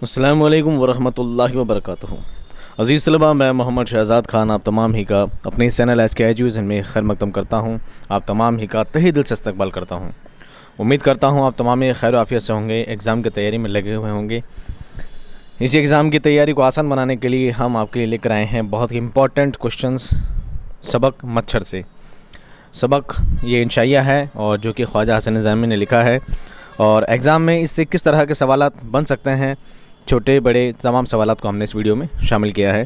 अस्सलामु अलैकुम वरहमतुल्लाहि वबरकातुहू। अज़ीज़ तलबा, मैं मोहम्मद शहज़ाद ख़ान आप तमाम ही का अपने इस चैनल एच के एजुकेशन में खैर मकदम करता हूँ। आप तमाम ही का तहे दिल से इस्तकबाल करता हूँ। उम्मीद करता हूँ आप तमाम खैर आफियत से होंगे, एग्ज़ाम की तैयारी में लगे हुए होंगे। इसी एग्ज़ाम की तैयारी को आसान बनाने के लिए हम आपके लिए लेकर आए हैं बहुत ही इम्पॉर्टेंट क्वेश्चंस सबक मच्छर से। सबक ये इंशाइया है और जो कि ख्वाजा हसन निज़ामी ने लिखा है, और एग्ज़ाम में इससे किस तरह के सवालात बन सकते हैं, छोटे बड़े तमाम सवालात को हमने इस वीडियो में शामिल किया है।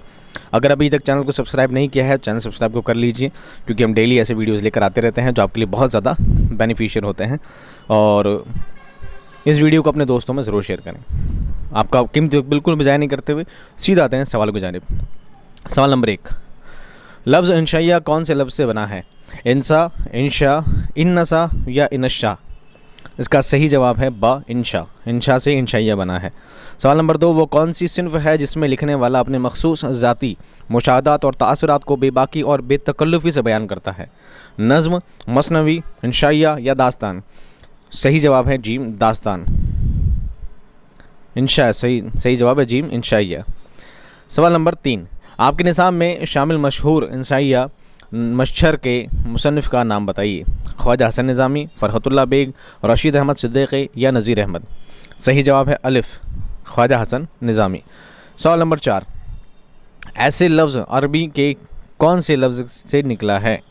अगर अभी तक चैनल को सब्सक्राइब नहीं किया है, चैनल सब्सक्राइब को कर लीजिए, क्योंकि हम डेली ऐसे वीडियोज़ लेकर आते रहते हैं जो आपके लिए बहुत ज़्यादा बेनिफिशियल होते हैं। और इस वीडियो को अपने दोस्तों में ज़रूर शेयर करें। आपका कीमती वक्त बिल्कुल भी ज़ाया नहीं करते हुए सीधा आते हैं सवाल की जानिब। सवाल नंबर 1, लफ्ज़ इंशाइया कौन से लफ्ज़ से बना है? इंसा, इंशा, इन्नसा या इनशा? इसका सही जवाब है बा, इंशा। इंशा से इंशाइया बना है। सवाल नंबर 2, वो कौन सी सिन्फ़ है जिसमें लिखने वाला अपने मखसूस ज़ाती मुशाहदात और तासुरात को बेबाकी और बेतकल्लुफ़ी से बयान करता है? नज़्म, मसनवी, इंशाइया या दास्तान? सही जवाब है जीम, दास्तान। इंशा सही जवाब है जीम, इंशाइया। सवाल नंबर 3, आपके निसाब में शामिल मशहूर इंशाइया मच्छर के मुसन्निफ़ का नाम बताइए? ख्वाजा हसन निज़ामी, फ़रहतुल्लाह बेग, रशीद अहमद सिद्दीक़ी या नज़ीर अहमद? सही जवाब है अलिफ़, ख्वाजा हसन निज़ामी। सवाल नंबर 4, ऐसे लफ्ज़ अरबी के कौन से लफ्ज़ से निकला है?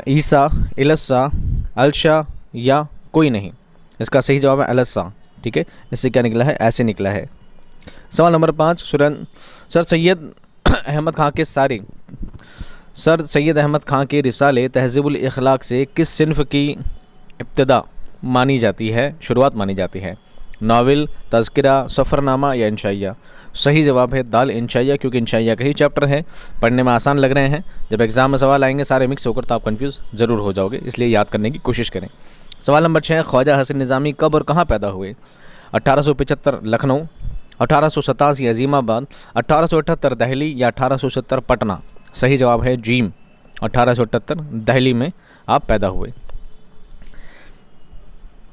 ईसा, इलस्सा, अलशा या कोई नहीं? इसका सही जवाब है अलस्सा। ठीक है, इससे क्या निकला है? ऐसे निकला है। सवाल नंबर 5, सर सैयद अहमद खां के रिसाले तहज़ीबुल इख़लाक़ से किस सिन्फ़ की इब्तिदा मानी जाती है, शुरुआत मानी जाती है? नावल, तज़किरा, सफ़रनामा या इंशाइया? सही जवाब है दाल, इंशाइया, क्योंकि इंशाइया का ही चैप्टर है, पढ़ने में आसान लग रहे हैं। जब एग्ज़ाम में सवाल आएंगे सारे मिक्स होकर तो आप कंफ्यूज ज़रूर हो जाओगे, इसलिए याद करने की कोशिश करें। सवाल नंबर 6, ख्वाजा हसन निज़ामी कब और कहाँ पैदा हुए? 1875 लखनऊ, 1887 अज़ीमाबाद, 1878 दिल्ली या 1870 पटना? सही जवाब है जीम, 1878 दिल्ली में आप पैदा हुए,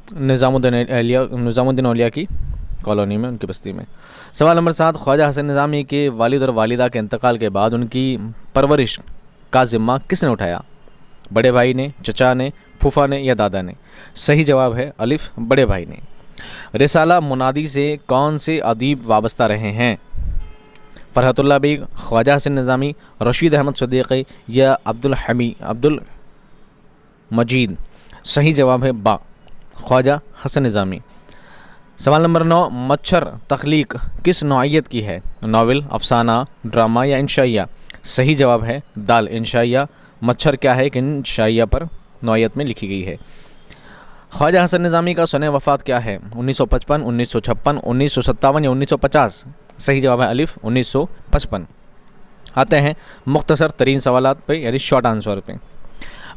निज़ामुद्दीन औलिया की कॉलोनी में, उनकी बस्ती में। सवाल नंबर 7, ख्वाजा हसन निज़ामी के वालिद और वालिदा के इंतकाल के बाद उनकी परवरिश का ज़िम्मा किसने उठाया? बड़े भाई ने, चचा ने, फूफा ने या दादा ने? सही जवाब है अलिफ, बड़े भाई ने। रिसाला मुनादी से कौन से अदीब वाबस्ता रहे हैं? फ़रहतुल्लाह बेग, ख्वाजा हसन निज़ामी, रशीद अहमद सिद्दीक़ी या अब्दुल मजीद? सही जवाब है बा, ख्वाजा हसन निज़ामी। सवाल नंबर 9, मच्छर तख्लीक किस नौइयत की है? नावल, अफसाना, ड्रामा या इंशाइया? सही जवाब है दाल, इंशाइया। मच्छर क्या है कि इंशाइया पर नौइयत में लिखी गई है। ख्वाजा हसन निज़ामी का सने वफ़ात क्या है? 1955, 1956, 1957 या 1950? सही जवाब है अलिफ, 1955। आते हैं मुख्तसर तरीन सवालात पे, यानी शॉर्ट आंसर पे।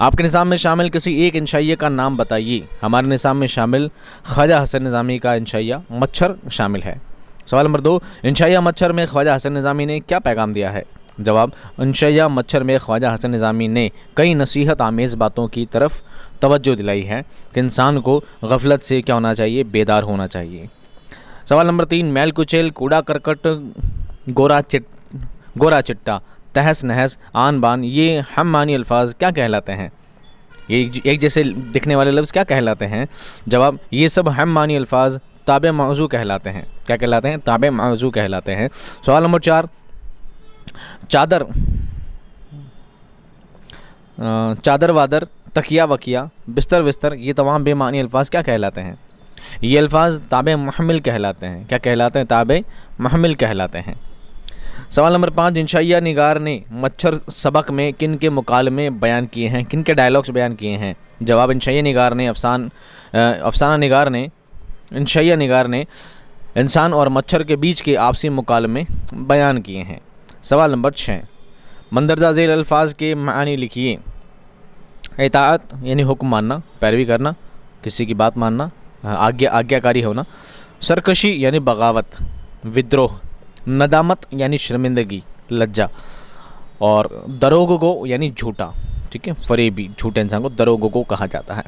आपके निज़ाम में शामिल किसी एक इंशाइया का नाम बताइए? हमारे निज़ाम में शामिल ख्वाजा हसन निज़ामी का इंशाइया मच्छर शामिल है। सवाल नंबर 2, इंशाइया मच्छर में ख्वाजा हसन निज़ामी ने क्या पैगाम दिया है? जवाब, इंशाइया मच्छर में ख्वाजा हसन निज़ामी ने कई नसीहत आमेज़ बातों की तरफ तवज्जो दिलाई है कि इंसान को गफलत से क्या होना चाहिए? बेदार होना चाहिए। सवाल नंबर 3, मैल कुचेल, कूड़ा करकट, गोरा चिट्टा, तहस नहस, आन बान, ये हम मानी अल्फाज क्या कहलाते हैं? ये एक जैसे दिखने वाले लफ्ज़ क्या कहलाते हैं? जवाब, ये सब हम मानी अल्फाज ताबे मौजू कहलाते हैं। क्या कहलाते हैं? ताबे मौजू कहलाते हैं। सवाल नंबर 4, चादर वादर, तकिया वकिया, बिस्तर विस्तर, ये तमाम बेमानी अल्फाज क्या कहलाते हैं? ये अल्फाज ताबे महमिल कहलाते हैं। क्या कहलाते हैं? ताबे महमिल कहलाते हैं। सवाल नंबर 5, इंशाइया निगार ने मच्छर सबक में किन के मुकालमे बयान किए हैं, किन के डायलॉग्स बयान किए हैं? जवाब, इंशाइया निगार ने इंसान और मच्छर के बीच के आपसी मुकालमे बयान किए हैं। सवाल नंबर 6, मंदरजा झेल अल्फाज के मानी लिखिए? इताअत यानी हुक्म मानना, पैरवी करना, किसी की बात मानना, आज्ञाकारी होना, सरकशी यानी बगावत, विद्रोह, नदामत यानी शर्मिंदगी, लज्जा, और दरोगो यानी झूठा। ठीक है, फरेबी, झूठे इंसान को दरोगो को कहा जाता है।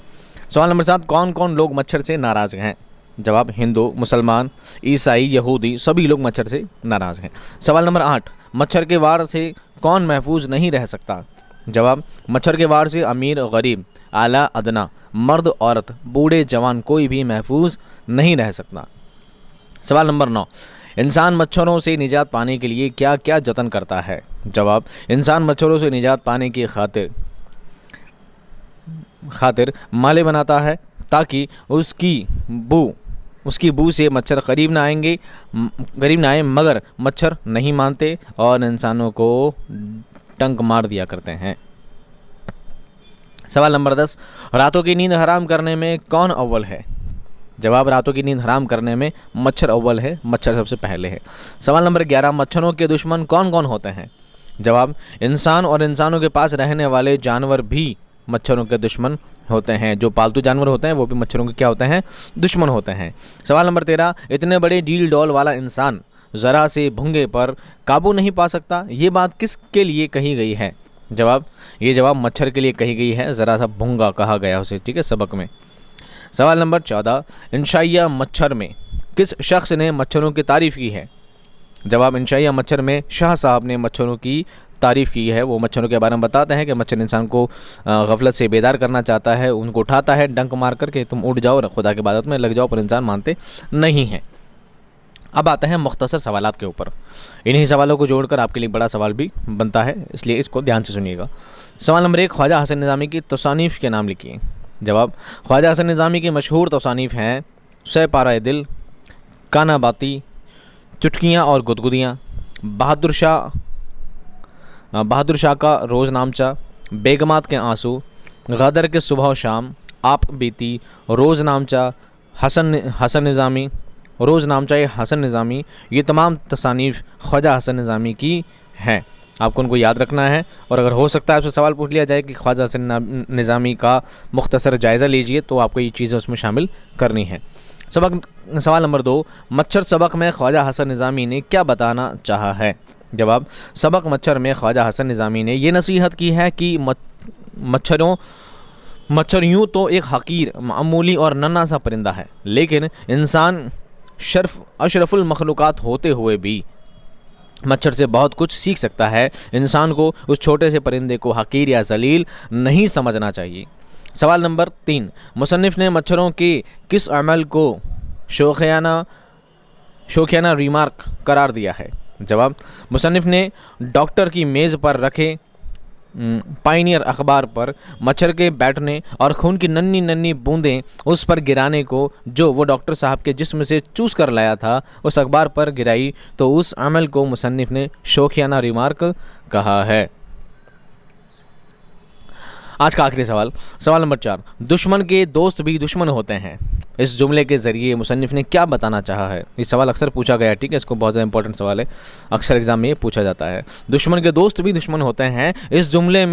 सवाल नंबर 7, कौन कौन लोग मच्छर से नाराज़ हैं? जवाब हिंदू, मुसलमान, ईसाई, यहूदी सभी लोग मच्छर से नाराज हैं। सवाल नंबर 8, मच्छर के वार से कौन महफूज नहीं रह सकता? जवाब मच्छर के वार से अमीर, गरीब, आला, अदना, मर्द, औरत, बूढ़े, जवान कोई भी महफूज नहीं रह सकता। सवाल नंबर 9, इंसान मच्छरों से निजात पाने के लिए क्या क्या जतन करता है? जवाब इंसान मच्छरों से निजात पाने की खातिर माले बनाता है ताकि उसकी बू से मच्छर करीब ना आए, मगर मच्छर नहीं मानते और इंसानों को टंक मार दिया करते हैं। सवाल नंबर 10, रातों की नींद हराम करने में कौन अव्वल है? जवाब रातों की नींद हराम करने में मच्छर अव्वल है, मच्छर सबसे पहले है। सवाल नंबर 11, मच्छरों के दुश्मन कौन कौन होते हैं? जवाब इंसान और इंसानों के पास रहने वाले जानवर भी मच्छरों के दुश्मन होते हैं। जो पालतू जानवर होते हैं वो भी मच्छरों के क्या होते हैं? दुश्मन होते हैं। सवाल नंबर 13, इतने बड़े डील डॉल वाला इंसान ज़रा से भुंगे पर काबू नहीं पा सकता, ये बात किसके लिए कही गई है? ये जवाब मच्छर के लिए कही गई है, ज़रा सा भुंगा कहा गया उसे, ठीक है, सबक में। सवाल नंबर 14, इंशाइया मच्छर में किस शख्स ने मच्छरों की तारीफ़ की है? जवाब इंशाइया मच्छर में शाह साहब ने मच्छरों की तारीफ़ की है। वो मच्छरों के बारे में बताते हैं कि मच्छर इंसान को गफलत से बेदार करना चाहता है, उनको उठाता है डंक मार करके, तुम उठ जाओ खुदा की इबादत में लग जाओ, पर इंसान मानते नहीं हैं। अब आते हैं मुख्तसर सवालात के ऊपर। इन्हीं सवालों को जोड़कर आपके लिए बड़ा सवाल भी बनता है, इसलिए इसको ध्यान से सुनिएगा। सवाल नंबर 1, ख्वाजा हसन निज़ामी की तसानीफ़ के नाम लिखिए। जवाब ख्वाजा हसन निज़ामी की मशहूर तसानीफ़ हैं सै पारा दिल, काना बाती, चुटकियाँ और गुदगुदियाँ, बहादुर शाह का रोज़ नामचा, बेगमात के आंसू, गदर के सुबह व शाम, आप बीती, रोज़ नामचा, हसन निज़ामी, रोज़ नामचा हसन निज़ामी, ये तमाम तसानीफ़ ख्वाजा हसन निज़ामी की हैं। आपको उनको याद रखना है, और अगर हो सकता है आपसे सवाल पूछ लिया जाए कि ख्वाजा हसन निज़ामी का मुख्तसर जायज़ा लीजिए, तो आपको ये चीज़ें उसमें शामिल करनी है। सवाल नंबर 2, मच्छर सबक में ख्वाजा हसन निज़ामी ने क्या बताना चाहा है? जवाब सबक मच्छर में ख्वाजा हसन निज़ामी ने ये नसीहत की है कि मच्छर यूँ तो एक हकीर, मामूली और नन्हा सा परिंदा है, लेकिन इंसान अशरफुल मखलूक़ात होते हुए भी मच्छर से बहुत कुछ सीख सकता है। इंसान को उस छोटे से परिंदे को हकीर या जलील नहीं समझना चाहिए। सवाल नंबर 3, मुसन्निफ़ ने मच्छरों के किस अमल को शौकियाना रिमार्क करार दिया है? जवाब मुसन्निफ़ ने डॉक्टर की मेज़ पर रखे पायनियर अखबार पर मच्छर के बैठने और खून की नन्ही नन्ही बूंदें उस पर गिराने को, जो वो डॉक्टर साहब के जिस्म से चूस कर लाया था, उस अखबार पर गिराई, तो उस अमल को मुसन्निफ़ ने शौकियाना रिमार्क कहा है। आज का आखिरी सवाल नंबर 4, दुश्मन के दोस्त भी दुश्मन होते हैं, इस जुमले के ज़रिए मुसन्निफ़ ने क्या बताना चाहा है? इस सवाल अक्सर पूछा गया है, ठीक है, इसको बहुत ज़्यादा इंपॉर्टेंट सवाल है, अक्सर एग्जाम में ये पूछा जाता है। दुश्मन के दोस्त भी दुश्मन होते हैं, इस जुमले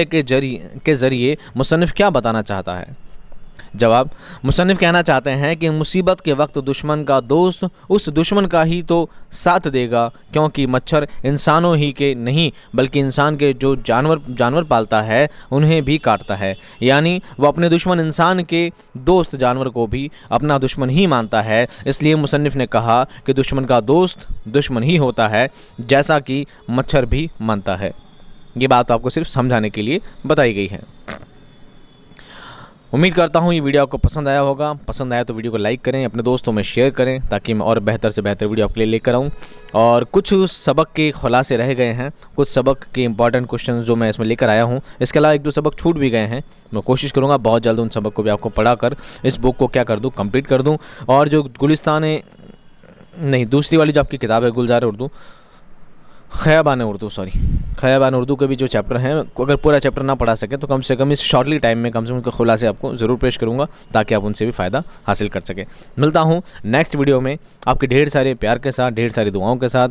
के ज़रिए मुसन्निफ़ क्या बताना चाहता है? जवाब मुसन्निफ़ कहना चाहते हैं कि मुसीबत के वक्त दुश्मन का दोस्त उस दुश्मन का ही तो साथ देगा, क्योंकि मच्छर इंसानों ही के नहीं बल्कि इंसान के जो जानवर पालता है उन्हें भी काटता है, यानी वो अपने दुश्मन इंसान के दोस्त जानवर को भी अपना दुश्मन ही मानता है। इसलिए मुसन्निफ़ ने कहा कि दुश्मन का दोस्त दुश्मन ही होता है, जैसा कि मच्छर भी मानता है। ये बात आपको सिर्फ समझाने के लिए बताई गई है। उम्मीद करता हूँ ये वीडियो आपको पसंद आया होगा। पसंद आया तो वीडियो को लाइक करें, अपने दोस्तों में शेयर करें, ताकि मैं और बेहतर से बेहतर वीडियो आपके लिए लेकर आऊँ। और कुछ सबक के खुलासे रह गए हैं, कुछ सबक के इंपॉर्टेंट क्वेश्चन जो मैं इसमें लेकर आया हूँ। इसके अलावा 1-2 सबक छूट भी गए हैं। मैं कोशिश करूँगा बहुत जल्द उन सबक को भी आपको पढ़ा कर इस बुक को क्या कर दूँ, कंप्लीट कर दूँ। और जो दूसरी वाली जो आपकी किताब है गुलजार उर्दू, ख़याबान उर्दू के भी जो चैप्टर हैं, अगर पूरा चैप्टर ना पढ़ा सके तो कम से कम इस शॉर्टली टाइम में कम से कम उनके खुलासे आपको ज़रूर पेश करूंगा, ताकि आप उनसे भी फ़ायदा हासिल कर सकें। मिलता हूं नेक्स्ट वीडियो में आपके ढेर सारे प्यार के साथ, ढेर सारी दुआओं के साथ।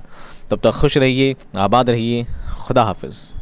तब तक खुश रहिए, आबाद रहिए। खुदा हाफिज़।